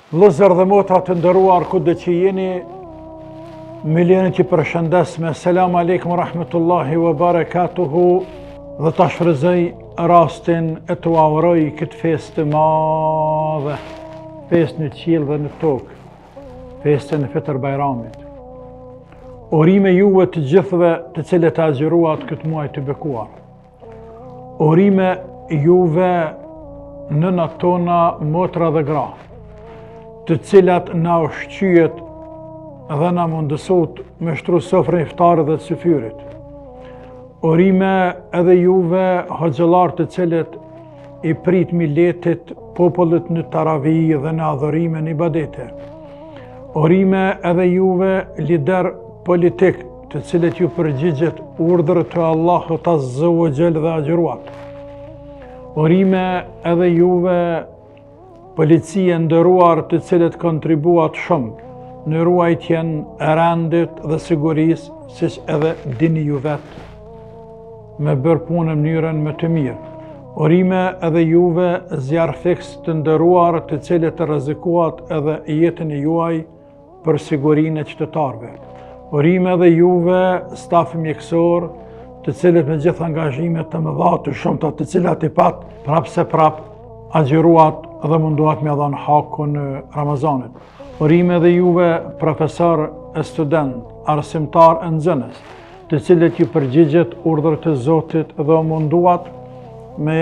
Vëllezër dhe motra të nderuar, kudo që jeni, milionit që përshëndes me selam aleikum rahmetullahi wa barakatuhu, dhe ta shfrytëzoj rastin e të uroj këtë festë të madhe, festë në qiell dhe në tokë, festën e Fitr Bajramit. Urime juve të gjithëve të cilët agjëruat këtë muaj të bekuar. Urime juve nënat tona, motra dhe gra, të cilat na ushqyet dhe na mundësot me shtru sofrën iftarit dhe të syfyrit. Urime edhe juve hoxhallar të cilët i prit miletit popullit në taravih dhe në adhurime në ibadete. Urime edhe juve lider politik të cilët ju përgjigjet urdhër të Allahut Azza wa Jall dhe agjëruat. Urime edhe juve policie nderuar të cilët kontribuat shumë në ruajtjen e rendit dhe sigurisë, siç edhe dini ju vetë, me bërë punën në mënyrën më të mirë. Urime edhe juve zjarrfiks të nderuar të cilët rrezikuat edhe jetën e juaj për sigurinë e qytetarëve. Urime edhe juve staf mjekësor të cilët me gjithë angazhimet të mëdha të shumta të cilat i pat prap se prap agjëruat dhe munduat me dhënë hakun në Ramazanit. Urime edhe juve profesor e student, arsimtar e nxënës, të cilët ju përgjigjet urdhër të Zotit dhe munduat me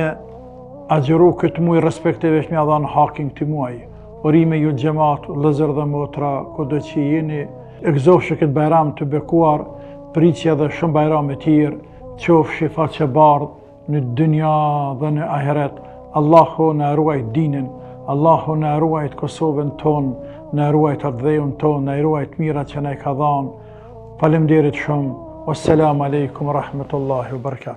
agjëru këtë muaj respektivisht me dhënë hakin këtij muaji. Urime ju xhamat, vëllezër dhe motra, kudo që jeni, egzofshi këtë bajram të bekuar, pritje edhe shumë bajrame tjerë, qofshi faqe bardhë në dynja dhe në ahiret. Allahu na ruaj dinin, Allahu na ruaj Kosovën tonë, na ruaj ardhëun tonë, na ruaj mirat që na i ka dhënë. Faleminderit shumë. Wassalamu alaikum rahmetullahi wa barakatuh.